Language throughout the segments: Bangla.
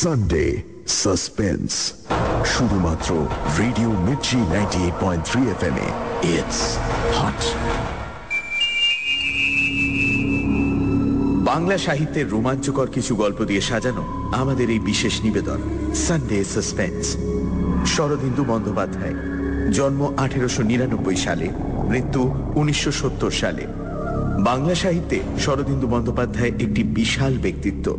সানডে সাসপেন্স, শুধুমাত্র রেডিও মির্চি 98.3 FM এ। It's hot. বাংলা সাহিত্যের রোমাঞ্চকর কিছু গল্প দিয়ে সাজানো আমাদের এই বিশেষ নিবেদন সানডে সাসপেন্স। শরদিন্দু বন্দ্যোপাধ্যায়, জন্ম 1899 সালে, মৃত্যু 1970 সালে। বাংলা সাহিত্যে শরদিন্দু বন্দ্যোপাধ্যায় একটি বিশাল ব্যক্তিত্ব।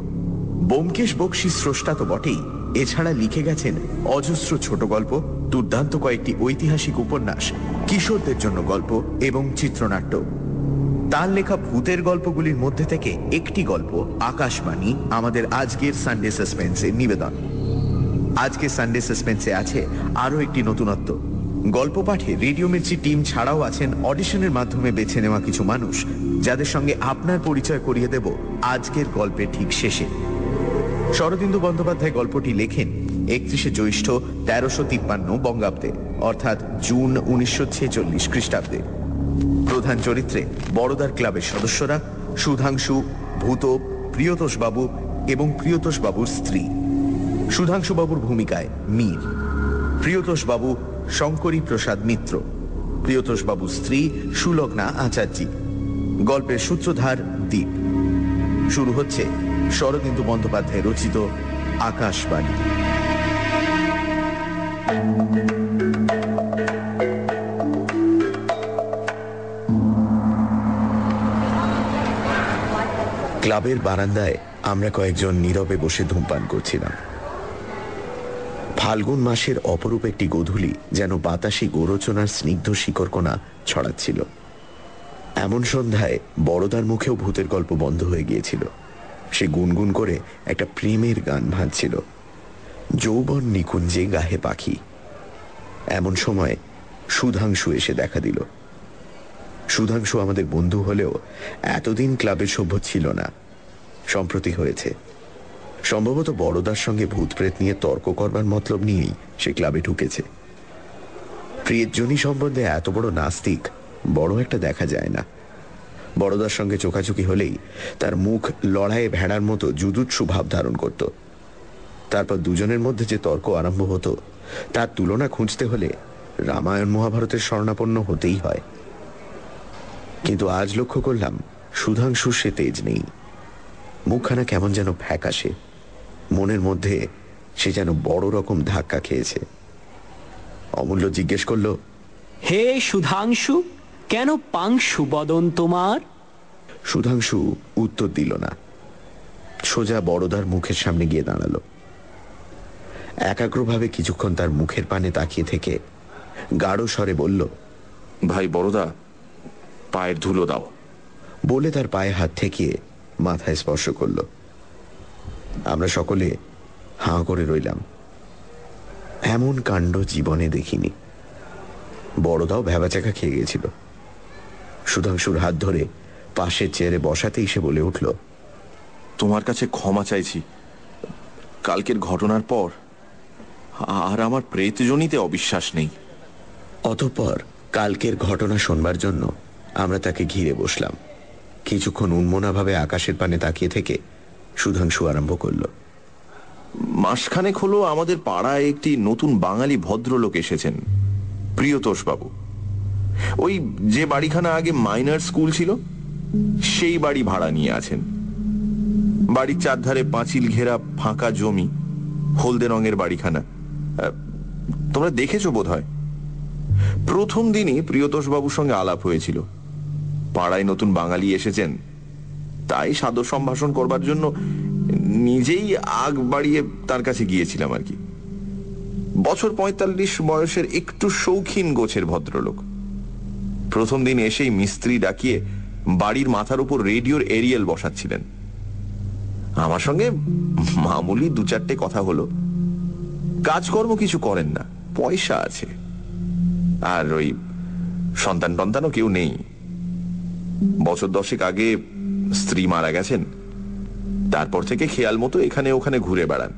ব্যোমকেশ বক্সী স্রষ্টা তো বটেই, এছাড়া লিখে গেছেন অজস্র ছোট গল্প, দুর্দান্ত কয়েকটি ঐতিহাসিক উপন্যাস, কিশোরদের জন্য গল্প এবং চিত্রনাট্য। তার লেখা ভূতের গল্পগুলির মধ্যে থেকে একটি গল্প আকাশবাণী আমাদের আজকের সানডে সাসপেন্সের নিবেদন। আজকে সানডে সাসপেন্সে আছে আরও একটি নতুনত্ব। গল্প পাঠে রেডিও মির্চি টিম ছাড়াও আছেন অডিশনের মাধ্যমে বেছে নেওয়া কিছু মানুষ, যাদের সঙ্গে আপনার পরিচয় করিয়ে দেব আজকের গল্পের ঠিক শেষে। শরদিন্দু বন্দ্যোপাধ্যায় গল্পটি লেখেন 31শে জ্যৈষ্ঠ 1353 বঙ্গাব্দে, অর্থাৎ জুন 1946 খ্রিস্টাব্দে। প্রধান চরিত্রে বড়দার ক্লাবের সদস্যরা সুধাংশু, ভূত, প্রিয়তোষবাবু এবং প্রিয়তোষবাবুর স্ত্রী। সুধাংশুবাবুর ভূমিকায় মীর, প্রিয়তোষবাবু শঙ্করী প্রসাদ মিত্র, প্রিয়তোষবাবুর স্ত্রী সুলগ্না আচার্যী। গল্পের সূত্রধার দ্বীপ। শুরু হচ্ছে শরদিন্দু বন্দ্যোপাধ্যায় রচিত আকাশবাণী। ক্লাবের বারান্দায় আমরা কয়েকজন নীরবে বসে ধূমপান করছিলাম। ফাল্গুন মাসের অপরূপ একটি গোধূলি যেন বাতাসে গোরচনার স্নিগ্ধ শিকড়কণা ছড়াচ্ছিল। এমন সন্ধ্যায় বড়দার মুখেও ভূতের গল্প বন্ধ হয়ে গিয়েছিল। সে গুনগুন করে একটা প্রেমের গান ভাঁজছিল, যৌবন নিকুঞ্জে গাহে পাখি। এমন সময় সুধাংশু এসে দেখা দিল। সুধাংশু আমাদের বন্ধু হলেও এতদিন ক্লাবের সভ্য ছিল না, সম্প্রতি হয়েছে। সম্ভবত বড়দার সঙ্গে ভূত প্রেত নিয়ে তর্ক করবার মতলব নিয়েই সে ক্লাবে ঢুকেছে। প্রিয়জনী সম্বন্ধে এত বড় নাস্তিক বড় একটা দেখা যায় না। বড়দার সঙ্গে চোখাচোখি হলেই তার মুখ লড়াইয়ে ভেড়ার মতো জুজুৎসু ভাব ধারণ করত। তারপর দুজনের মধ্যে যে তর্ক আরম্ভ হতো তার তুলনা খুঁজতে হলে রামায়ণ মহাভারতের শরণাপন্ন হতেই হয়। কিন্তু আজ লক্ষ্য করলাম সুধাংশুর সে তেজ নেই। মুখখানা কেমন যেন ফ্যাকাশে, মনের মধ্যে সে যেন বড় রকম ধাক্কা খেয়েছে। অমূল্য জিজ্ঞেস করল, হে সুধাংশু, কেন পাংশু বদন তোমার? সুধাংশু উত্তর দিল না, সোজা বড়দার মুখের সামনে গিয়ে দাঁড়ালো। একাগ্রভাবে কিছুক্ষণ তার মুখের পানে তাকিয়ে থেকে গাঢ় স্বরে বলল, ভাই বড়দা, পায়ের ধুলো দাও। বলে তার পায়ে হাত ঠেকিয়ে মাথায় স্পর্শ করল। আমরা সকলে হাঁ করে রইলাম। এমন কাণ্ড জীবনে দেখিনি। বড়দাও ভ্যাবাচাকা খেয়ে গেছিল। সুধাংশুর হাত ধরে পাশের চেয়ারে বসাতেই সে বলে উঠল, তোমার কাছে ক্ষমা চাইছি। কালকের ঘটনার পর আর আমার প্রেতজনিতে অবিশ্বাস নেই। অতঃপর কালকের ঘটনা শোনবার জন্য আমরা তাকে ঘিরে বসলাম। কিছুক্ষণ উন্মনাভাবে আকাশের পানে তাকিয়ে থেকে সুধাংশু আরম্ভ করল, মাসখানেক হলো আমাদের পাড়ায় একটি নতুন বাঙালি ভদ্রলোক এসেছেন, প্রিয়তোষবাবু। ওই যে বাড়িখানা আগে মাইনার স্কুল ছিল সেই বাড়ি ভাড়া নিয়ে আছেন। বাড়ির চারধারে পাঁচিল ঘেরা ফাঁকা জমি, হলদে রঙের বাড়িখানা। তোমরা দেখেছো বোধ হয়। প্রথম দিনই প্রিয়তোষবাবুর সঙ্গে আলাপ হয়েছিল। পাড়ায় নতুন বাঙালি এসেছেন, তাই সাদর সম্ভাষণ করবার জন্য নিজেই আগ বাড়িয়ে তার কাছে গিয়েছিলাম আর কি। বছর 45 বয়সের একটু শৌখিন গোছের ভদ্রলোক। প্রথম দিন এসেই মিস্ত্রি ডাকিয়ে বাড়ির মাথার উপর রেডিওর এরিয়েল বসাচ্ছিলেন। আমার সঙ্গে মামুলি 2-4টে কথা হলো। কাজকর্ম কিছু করেন না, পয়সা আছে, আর ওই সন্তান টন্তানও কেউ নেই। বছর 10 আগে স্ত্রী মারা গেছেন। তারপর থেকে খেয়াল মতো এখানে ওখানে ঘুরে বেড়ান।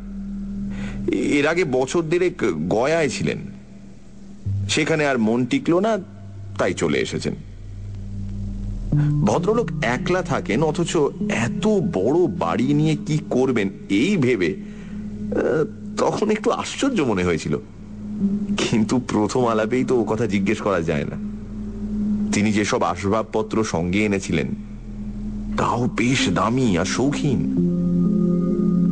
এর আগে বছর 1.5 গয়ায় ছিলেন, সেখানে আর মন টিকলো না, তাই চলে এসেছেন। ভদ্রলোক একলা থাকেন, অথচ এত বড় বাড়ি নিয়ে কি করবেন এই ভেবে তখন একটু আশ্চর্য মনে হয়েছিল, কিন্তু প্রথম আলাপেই তো ও কথা জিজ্ঞেস করা যায় না। তিনি যেসব আসবাবপত্র সঙ্গে এনেছিলেন তাও বেশ দামি আর শৌখিন।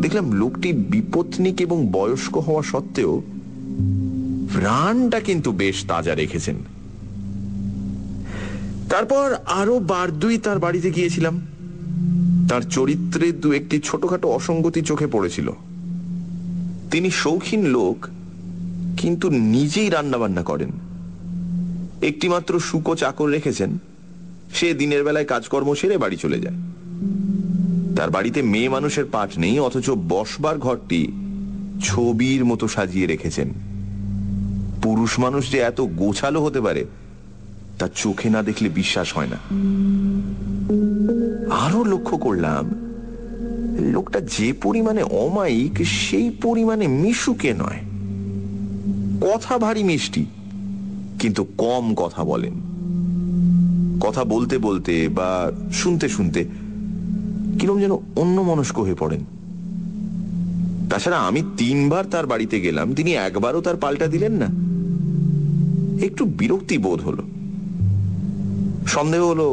দেখলাম লোকটি বিপত্নিক এবং বয়স্ক হওয়া সত্ত্বেও প্রাণটা কিন্তু বেশ তাজা রেখেছেন। তারপর আরো বার দুই তার বাড়িতে গিয়েছিলাম। তার চরিত্রে দু একটি ছোটখাটো অসঙ্গতি চোখে পড়েছিল। তিনি শৌখিন লোক, কিন্তু নিজেই রান্না বান্না করেন। একটি মাত্র শুকো চাকর রেখেছেন, সে দিনের বেলায় কাজকর্ম সেরে বাড়ি চলে যায়। তার বাড়িতে মেয়ে মানুষের পাট নেই, অথচ বসবার ঘরটি ছবির মতো সাজিয়ে রেখেছেন। পুরুষ মানুষ যে এত গোছালো হতে পারে তা চোখে না দেখলে বিশ্বাস হয় না। আরো লক্ষ্য করলাম লোকটা যে পরিমাণে অমায়িক সেই পরিমাণে মিশুকে নয়। কথা ভারী মিষ্টি, কিন্তু কম কথা বলেন। কথা বলতে বলতে বা শুনতে শুনতে কিরকম যেন অন্যমনস্ক হয়ে পড়েন। তাছাড়া আমি 3 বার তার বাড়িতে গেলাম, তিনি একবারও তার পাল্টা দিলেন না। একটু বিরক্তি বোধ হলো। সন্দেহ হলো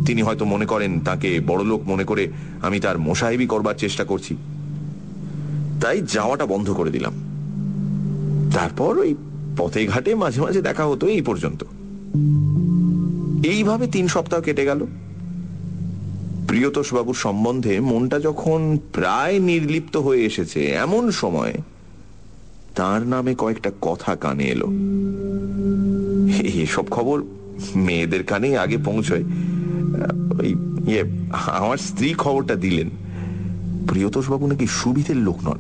তিনি হয়তো মনে করেন তাকে বড়লোক মনে করে আমি তার মোসাহেবি করবার চেষ্টা করছি। তাই যাওয়াটা বন্ধ করে দিলাম। তারপর ওই পথে ঘাটে মাঝে মাঝে দেখা হতো, এই পর্যন্ত। এইভাবে 3 সপ্তাহ কেটে গেল। প্রিয়তোষ বাবুর সম্বন্ধে মনটা যখন প্রায় নির্লিপ্ত হয়ে এসেছে, এমন সময় তার নামে কয়েকটা কথা কানে এলো। এসব খবর মেয়েদের কানেই আগে পৌঁছয়। আমার স্ত্রী খবরটা দিলেন, প্রিয়তোষ বাবু নাকি সুবিধের লোক নন।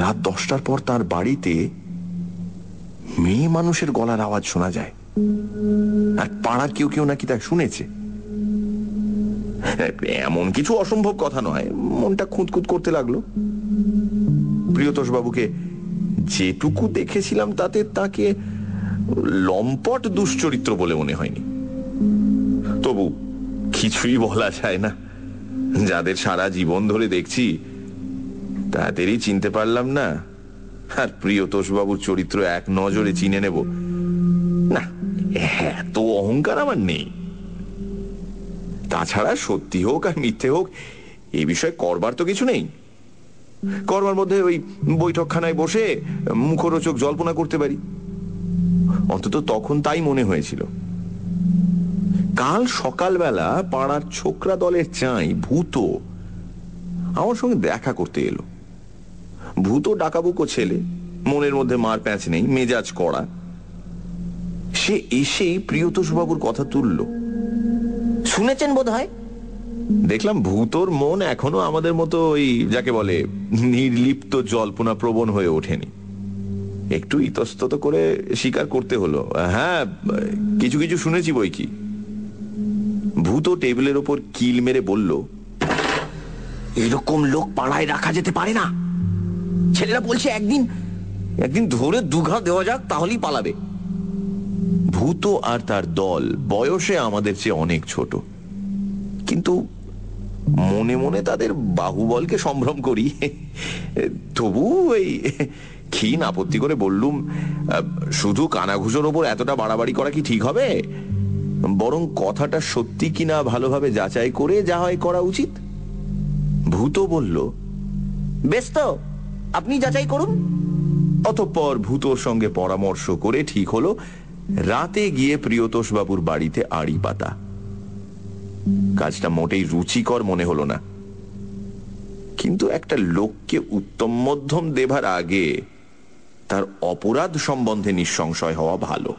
রাত 10টার পর তার বাড়িতে মেয়ে মানুষের গলার আওয়াজ শোনা যায়, আর পাড়ার কেউ কেউ নাকি তা শুনেছে। এমন কিছু অসম্ভব কথা নয়। মনটা খুঁতখুত করতে লাগলো। প্রিয়তোষ বাবুকে যেটুকু দেখেছিলাম তাতে তাকে লম্পট দুশ্চরিত্র বলে মনে হয়নি। তবু কিছুই বলা যায় না। যাদের সারা জীবন ধরে দেখছি তাদেরই চিনতে পারলাম না, আর প্রিয়তোষ বাবুর চরিত্র এক নজরে চিনে নেব না, এত অহংকার আমার নেই। তাছাড়া সত্যি হোক আর মিথ্যে হোক, এই বিষয়ে করবার তো কিছু নেই। করবার মধ্যে ওই বৈঠকখানায় বসে মুখরোচক জল্পনা করতে পারি। অন্তত তখন তাই মনে হয়েছিল। কাল সকালবেলা পাড়ার ছোকরা দলের চাই ভূত আমার সঙ্গে দেখা করতে এলো। ভূত ডাকাবুকো ছেলে, মনের মধ্যে মার প্যাঁচ নেই, মেজাজ কড়া। সে এসেই প্রিয়তোষ বাবুর কথা তুলল। শুনেছেন বোধ হয়? দেখলাম ভূতর মন এখনো আমাদের মতো ওই যাকে বলে নির্লিপ্ত জল্পনা প্রবণ হয়ে ওঠেনি। একটু ইতস্তত করে স্বীকার করতে হলো, হ্যাঁ কিছু কিছু শুনেছি বই কি। ভূত টেবিলের ওপর কিল মেরে বলল, এরকম লোক পাড়ায় রাখা যেতে পারে না। ছেলেরা বলছে একদিন ধরে দুঘা দেওয়া যাক, তাহলেই পালাবে। ভূত আর তার দল বয়সে আমাদের চেয়ে অনেক ছোট, কিন্তু মনে মনে তাদের বাহুবলকে সম্ভ্রম করি। তবু এই ক্ষীণ আপত্তি করে বললুম, শুধু কানাঘুষোর ওপর এতটা বাড়াবাড়ি করা কি ঠিক হবে? বরং কথাটা সত্যি কিনা ভালোভাবে যাচাই করে যা হয় করা উচিত। ভূত বলল, বেশ, তো আপনি যাচাই করুন। অতঃপর ভূতর সঙ্গে পরামর্শ করে ঠিক হলো রাতে গিয়ে প্রিয়তোষ বাবুর বাড়িতে আড়ি পাতা। কাজটা মোটেই রুচিকর মনে হলো না, কিন্তু একটা লোককে উত্তম মধ্যম দেবার আগে তার অপরাধ সম্বন্ধে নিঃসংশয় হওয়া ভালো।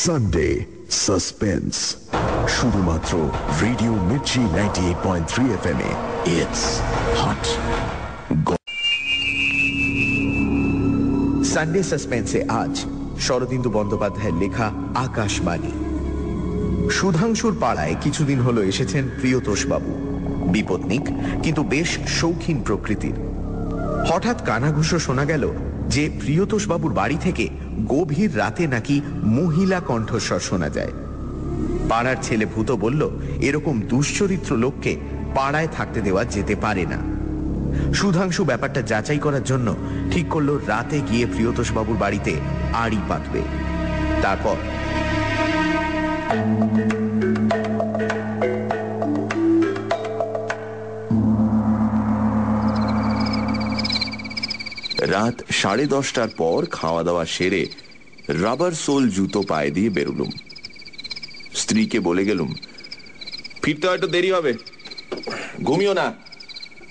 সানডে সাসপেন্স, শুধুমাত্র রেডিও মির্চি 98.3 FM এ। It's hot. সানডে সাসপেন্সে আজ শরদিন্দু বন্দ্যোপাধ্যায়ের লেখা আকাশবাণী। সুধাংশুর পাড়ায় কিছুদিন হলো এসেছেন প্রিয়তোষ বাবু। বিপত্নিক, কিন্তু বেশ শৌখিন প্রকৃতির। হঠাৎ কানাঘুষো শোনা গেল যে প্রিয়তোষ বাবুর বাড়ি থেকে গভীর রাতে নাকি মহিলা কণ্ঠস্বর শোনা যায়। পাড়ার ছেলে ভূত বলল, এরকম দুশ্চরিত্র লোককে পাড়ায় থাকতে দেওয়া যেতে পারে না। সুধাংশু ব্যাপারটা যাচাই করার জন্য ঠিক করলো রাতে গিয়ে প্রিয়তোষ বাবুর বাড়িতে আড়ি পাতবে। তারপর রাত 10:30টার পর খাওয়া দাওয়া সেরে রাবার সোল জুতো পায়ে দিয়ে বেরুলুম। স্ত্রীকে বলে গেলুম, ফিরতে হয়তো দেরি হবে, ঘুমিও না,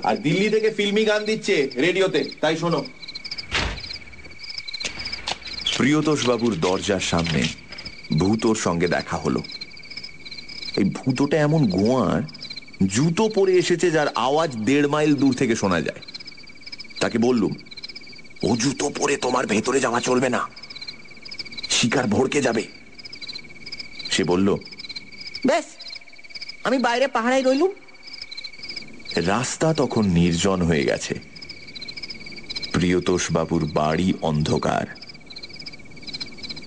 আর দিল্লি থেকে ফিল্মি গান দিচ্ছে রেডিওতে, তাই শোনো। প্রিয়তোষ বাবুর দরজার সামনে ভূতোর সঙ্গে দেখা হলো। এই ভূতোটা এমন গোয়ার, জুতো পরে এসেছে যার আওয়াজ 1.5 মাইল দূর থেকে শোনা যায়। তাকে বললুম, ও জুতো পরে তোমার ভেতরে যাওয়া চলবে না, শিকার ভড়কে যাবে। সে বলল, বেশ, আমি বাইরে পাহারায় রইলুম। রাস্তা তখন নির্জন হয়ে গেছে। প্রিয়তোষ বাবুর বাড়ি অন্ধকার।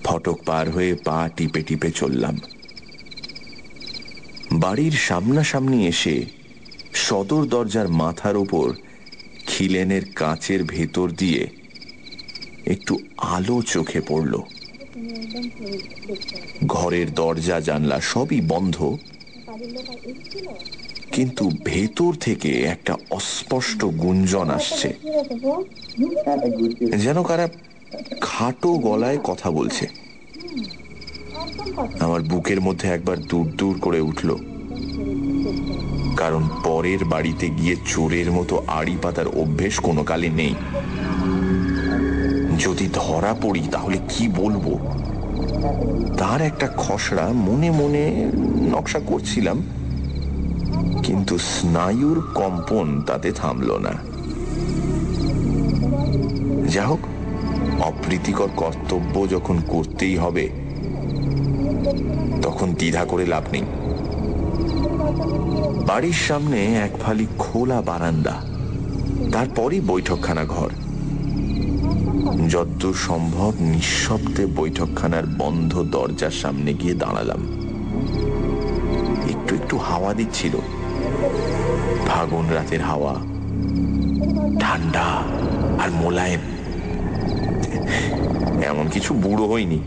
ফটক পার হয়ে পা টিপে টিপে চললাম। বাড়ির সামনাসামনি এসে সদর দরজার মাথার উপর খিলেনের কাঁচের ভেতর দিয়ে একটু আলো চোখে পড়ল। ঘরের দরজা জানলা সবই বন্ধ, কিন্তু ভেতর থেকে একটা অস্পষ্ট গুঞ্জন আসছে, যেন কারা খাটো গলায় কথা বলছে। আমার বুকের মধ্যে একবার দূর দূর করে উঠল, কারণ পরের বাড়িতে গিয়ে চোরের মতো আড়ি পাতার অভ্যেস কোনো কালে নেই। যদি ধরা পড়ি তাহলে কি বলবো, তার একটা খসড়া মনে মনে নকশা করছিলাম, কিন্তু স্নায়ুর কম্পন তাতে থামল না। যা হোক, অপ্রীতিকর কর্তব্য যখন করতেই হবে তখন দ্বিধা করে লাভ নেই। বাড়ির সামনে এক ফালি খোলা বারান্দা, তারপরই বৈঠকখানা ঘর। যতদূর সম্ভব নিঃশব্দে বৈঠকখানার বন্ধ দরজার সামনে গিয়ে দাঁড়ালাম। একটু একটু হাওয়া দিচ্ছিল, ফাগুন রাতের হাওয়া, ঠান্ডা আর মোলায়েম। এমন কিছু বুড়ো হয়নি।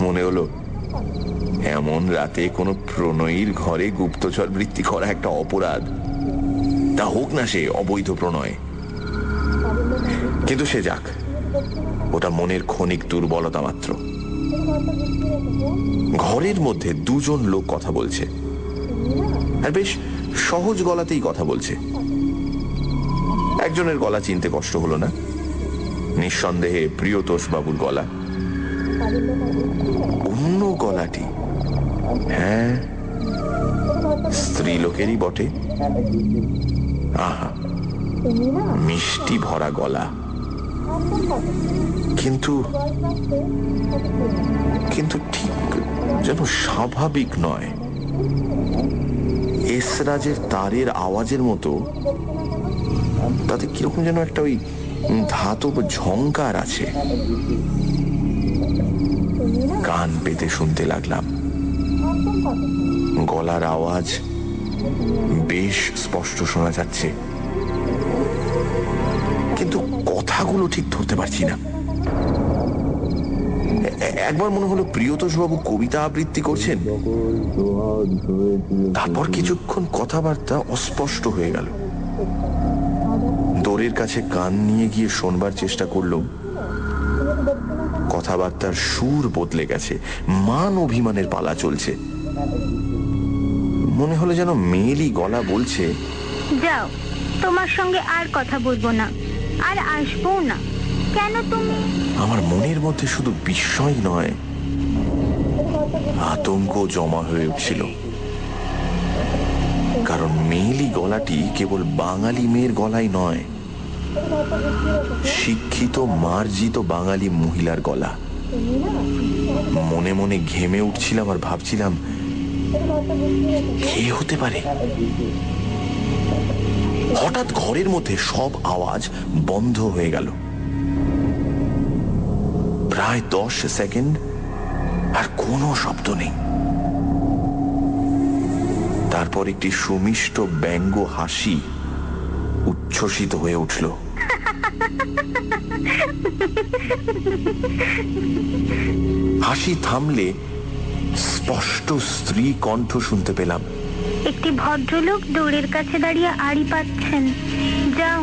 মনে হলো এমন রাতে কোনো প্রণয়ীর ঘরে গুপ্তচর বৃত্তি করা একটা অপরাধ, তা হোক না সে অবৈধ প্রণয়। কিন্তু সে যাক, ওটা মনের ক্ষণিক দুর্বলতা মাত্র। ঘরের মধ্যে 2 জন লোক কথা বলছে, আর বেশ সহজ গলাতেই কথা বলছে। একজনের গলা চিনতে কষ্ট হলো না, নিঃসন্দেহে প্রিয়তোষ বাবুর গলা। অন্য গলাটি, হ্যাঁ, স্ত্রীলোকেরই বটে। আহা, মিষ্টি ভরা গলা, কিন্তু কিন্তু ঠিক যেন স্বাভাবিক নয়। এসরাজের তারের আওয়াজের মতো তাতে কিরকম যেন একটা ওই ধাতব ঝংকার আছে। কান পেতে শুনতে লাগলাম। গলার আওয়াজ বেশ স্পষ্ট শোনা যাচ্ছে, কিন্তু কথাগুলো ঠিক ধরতে পারছি না। একবার মনে হলো প্রিয়তোষ বাবু কবিতা আবৃত্তি করছেন, তারপর কিছুক্ষণ কথাবার্তা অস্পষ্ট হয়ে গেল। দোরের কাছে কান নিয়ে গিয়ে শোনবার চেষ্টা করলাম। কথাবার্তার সুর বদলে গেছে, মান অভিমানের পালা চলছে। মনে হলো যেন মেয়েলি গলা বলছে, যাও, তোমার সঙ্গে আর কথা বলবো না, আর আসবো না। কেন তুমি? আমার মনের মধ্যে শুধু বিস্ময় নয়, আতঙ্ক জমা হয়ে উঠছিল। কারণ মেয়েলি গলাটি কেবল বাঙালি মেয়ের গলাই নয়, শিক্ষিত মার্জিত বাঙালি মহিলার গলা। মনে মনে ঘেমে উঠছিলাম আর ভাবছিলাম, কে হতে পারে? হঠাৎ ঘরের মধ্যে সব আওয়াজ বন্ধ হয়ে গেল। প্রায় 10 সেকেন্ড আর কোনো শব্দ নেই। তারপর একটি সুমিষ্ট ব্যঙ্গ হাসি উচ্ছ্বসিত হয়ে উঠল। হাসি থামলে স্পষ্ট স্ত্রী কণ্ঠ শুনতে পেলাম। একটি ভদ্রলোক দৌড়ের কাছে দাঁড়িয়ে আড়ি পাচ্ছেন, যাও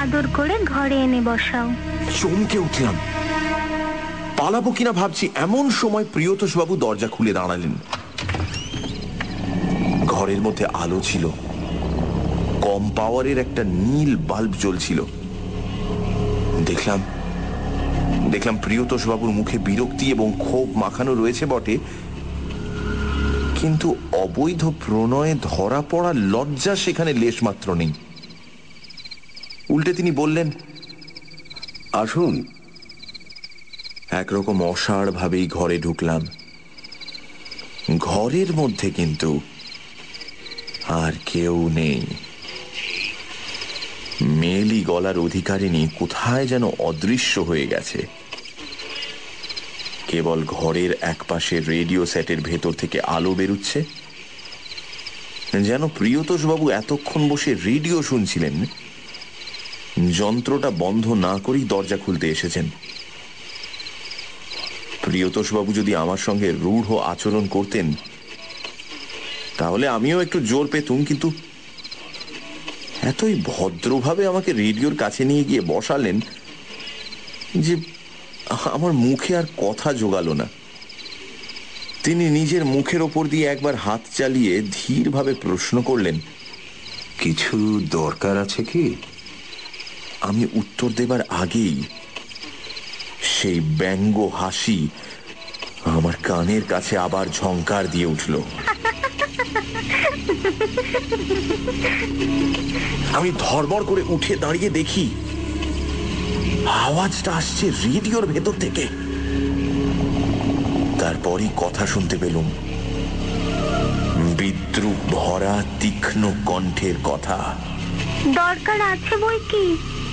আদর করে ঘরে এনে বসাও। চমকে উঠলাম, পালাবো কিনা ভাবছি, এমন সময় প্রিয়তোষ বাবু দরজা খুলে দাঁড়ালেন। ঘরের মধ্যে আলো ছিল, কম পাওয়ারের একটা নীল বাল্ব জ্বলছিল। দেখলাম প্রিয়তোষ বাবুর মুখে বিরক্তি এবং ক্ষোভ মাখানো রয়েছে বটে, কিন্তু অবৈধ প্রণয়ে ধরা পড়া লজ্জা সেখানে লেশমাত্র নেই। উল্টে তিনি বললেন, আসুন। একরকম অসাড় ভাবেই ঘরে ঢুকলাম। ঘরের মধ্যে কিন্তু আর কেউ নেই। মেয়েলি গলার অধিকারিণী কোথায় যেন অদৃশ্য হয়ে গেছে। কেবল ঘরের একপাশে রেডিও সেটের ভেতর থেকে আলো বেরুচ্ছে, যেন প্রিয়তোষবাবু এতক্ষণ বসে রেডিও শুনছিলেন, যন্ত্রটা বন্ধ না করেই দরজা খুলতে এসেছেন। প্রিয়তোষবাবু যদি আমার সঙ্গে রূঢ় আচরণ করতেন তাহলে আমিও একটু জোর পেতুম, কিন্তু এতই ভদ্রভাবে আমাকে রেডিওর কাছে নিয়ে গিয়ে বসালেন যে আমার মুখে আর কথা জোগালো না। তিনি নিজের মুখের ওপর দিয়ে একবার হাত চালিয়ে ধীরভাবে প্রশ্ন করলেন, কিছু দরকার আছে কি? আমি উত্তর দেবার আগেই সেই ব্যঙ্গ হাসি আমার কানের কাছে আবার ঝংকার দিয়ে উঠল। আমি ধড়মড় করে উঠে দাঁড়িয়ে দেখি আওয়াজটা আসছে রেডিওর ভেতর থেকে। তারপরই কথা শুনতে পেলুম, বিদ্রুপ ভরা তীক্ষ্ণ কণ্ঠের কথা। দরকার আছে বই কি,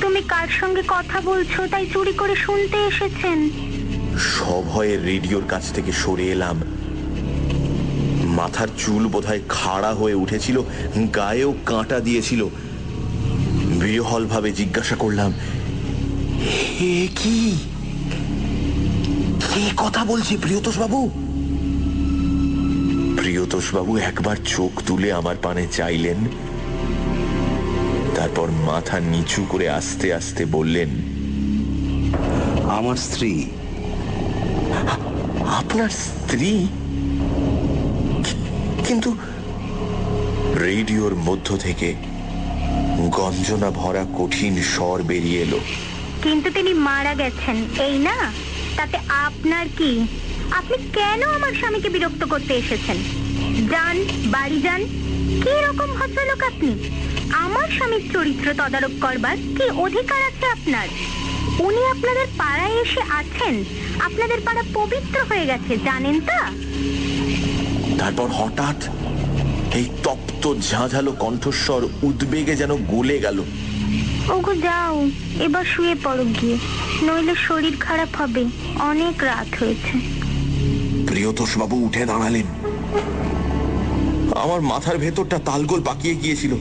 তুমি কার সঙ্গে কথা বলছো তাই চুরি করে শুনতে এসেছেন। সভয়ে রেডিওর কাছ থেকে সরে এলাম। মাথার চুল বোধহয় খাড়া হয়ে উঠেছিল, গায়েও কাঁটা দিয়েছিল। বিহ্বল ভাবে জিজ্ঞাসা করলাম, কি কথা বলছে প্রিয়তোষবাবু? প্রিয়তোষবাবু একবার চোখ তুলে আমার পানে চাইলেন, তারপর মাথা নিচু করে আস্তে আস্তে বললেন, আমার স্ত্রী। আপনার স্ত্রী? কিন্তু রেডিওর মধ্য থেকে গঞ্জনা ভরা কঠিন স্বর বেরিয়ে এলো, কিন্তু তিনি মারা গেছেন, এই না? তাতে আপনার কি? আপনি কেন আমার স্বামীকে বিরক্ত করতে এসেছেন? যান, বাড়ি যান। কি রকম ভদ্রলোক আপনি? আমার স্বামীর চরিত্র তদারক করবার কি অধিকার আছে আপনার? উনি আপনাদের পাড়ায় এসে আছেন, আপনাদের পাড়া পবিত্র হয়ে গেছে, জানেন তা? তারপর হঠাৎ এই তপ্ত ঝাঁঝালো কণ্ঠস্বর উদ্বেগে যেন গলে গেল, ওগো যাও, এবার শুয়ে পড়ো গিয়ে, নইলে শরীর খারাপ হবে, অনেক রাত হয়েছে। প্রিয়তোষবাবু উঠে দাঁড়ালেন। আমার মাথার ভেতরটা তালগোল পাকিয়ে গিয়েছিল।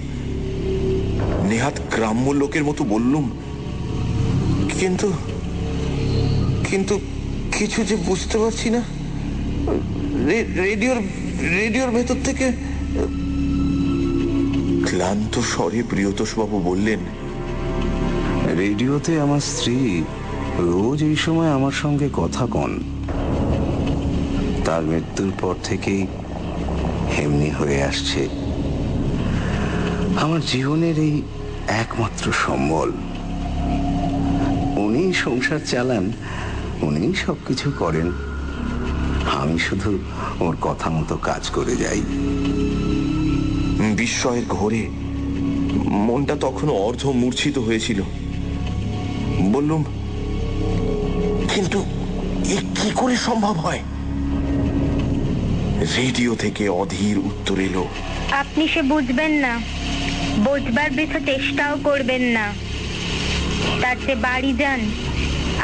নেহাত গ্রাম্য লোকের মতো বললুম, কিন্তু কিন্তু কিছু যে বুঝতে পারছি না। রেডিওর ভেতর থেকে ক্লান্ত স্বরে প্রিয়তোষবাবু বললেন, রেডিওতে আমার স্ত্রী রোজ এই সময় আমার সঙ্গে কথা কন। তার মৃত্যুর পর থেকেই এমনি হয়ে আসছে। আমার জীবনের এই একমাত্র সম্বল। উনি সংসার চালান, উনি সবকিছু করেন, আমি শুধু ওর কথা মতো কাজ করে যাই। বিস্ময়ের ঘোরে মনটা তখনও অর্ধ মূর্ছিত হয়েছিল। বললুম, কিন্তু এ কি করে সম্ভব হয়? রেডিও থেকে অধীর উত্তর এলো, আপনি সে বুঝবেন না, বুঝবার বৃথা চেষ্টাও করবেন না। তার চেয়ে বাড়ি যান,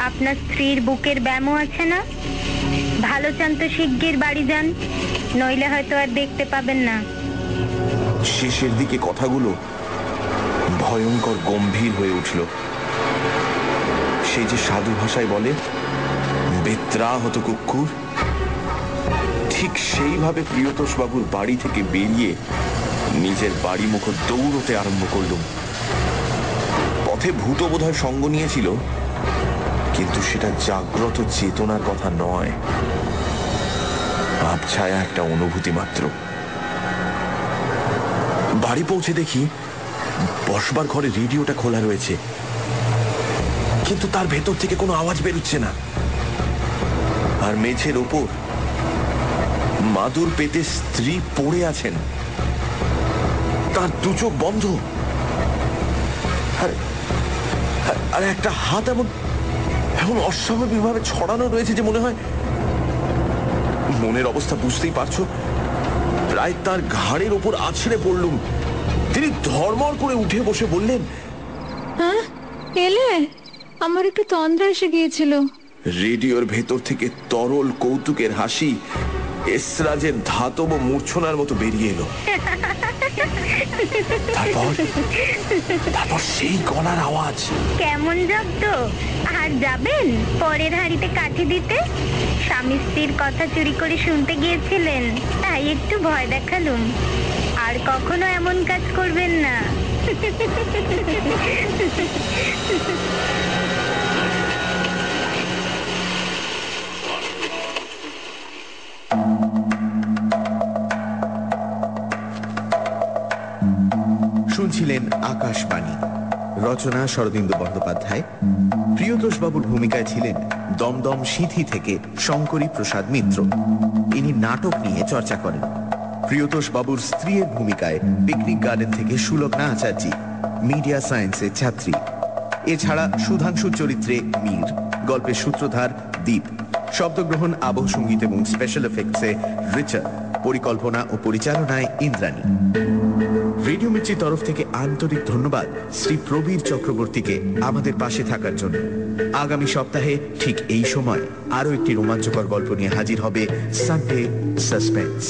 আপনার স্ত্রীর বুকের ব্যামো আছে না? ভালো চান তো শিগগির বাড়ি যান, নইলে হয়তো আর দেখতে পাবেন না। শেষের দিকে কথাগুলো ভয়ঙ্কর গম্ভীর হয়ে উঠল। সেই যে সাধু ভাষায় বলে বেত্রাহত কুকুর, ঠিক সেইভাবে প্রিয়তোষ বাবুর বাড়ি থেকে বেরিয়ে নিজের বাড়ি মুখ দৌড়তে আরম্ভ করলুম। পথে ভূত বোধহয় সঙ্গ নিয়েছিল, কিন্তু সেটা জাগ্রত চেতনার কথা নয়, আবছায়া একটা অনুভূতি মাত্র। বাড়ি পৌঁছে দেখি বসবার ঘরে রেডিওটা খোলা রয়েছে, কিন্তু তার ভেতর থেকে কোনো আওয়াজ বেরোচ্ছে না। আর মেঝের ওপর মাদুর পেতে স্ত্রী পড়ে আছেন, তার দু চোখ বন্ধ, আর একটা হাত এমন এমন অস্বাভাবিক ভাবে ছড়ানো রয়েছে যে মনে হয়, মনের অবস্থা বুঝতেই পারছো, প্রায় তার ঘাড়ের ওপর আছড়ে পড়লুম। তিনি ধর্মর করে উঠে বসে বললেন, হ্যাঁ এলে, আমার একটু তন্দ্রা এসে গিয়েছিল। রেডিওর ভেতর থেকে তরল কৌতুকের হাসি এসরাজের ধাতব মূর্ছনার মতো বেরিয়ে এলো। তারপর সেই গলার আওয়াজ। কেমন জব্দ? আর যাবেন পরের হাড়িতে কাঠি দিতে? স্বামী স্ত্রীর কথা চুরি করে শুনতে গিয়েছিলেন, তাই একটু ভয় দেখালুম। আর কখনো এমন কাজ করবেন না। শুনছিলেন আকাশবাণী, রচনা শরদিন্দু বন্দ্যোপাধ্যায়। প্রিয়তোষ বাবুর ভূমিকায় ছিলেন দমদম সিঁথি থেকে শঙ্করী প্রসাদ মিত্র। ইনি নাটক নিয়ে চর্চা করেন। প্রিয়তোষ বাবুর স্ত্রীর ভূমিকায় পিকনিক গার্ডেন থেকে সুলগ্না আচার্যি, মিডিয়া সায়েন্সের ছাত্রী। এছাড়া সুধাংশুর চরিত্রে মীর, গল্পের সূত্রধার দীপ, শব্দগ্রহণ, আবহ সঙ্গীত এবং স্পেশাল এফেক্টসে রিচার্ড, পরিকল্পনা ও পরিচালনায় ইন্দ্রাণী। রেডিও মির্চির তরফ থেকে আন্তরিক ধন্যবাদ শ্রী প্রবীর চক্রবর্তীকে আমাদের পাশে থাকার জন্য। আগামী সপ্তাহে ঠিক এই সময় আরো একটি রোমাঞ্চকর গল্প নিয়ে হাজির হবে সানডে সাসপেন্স।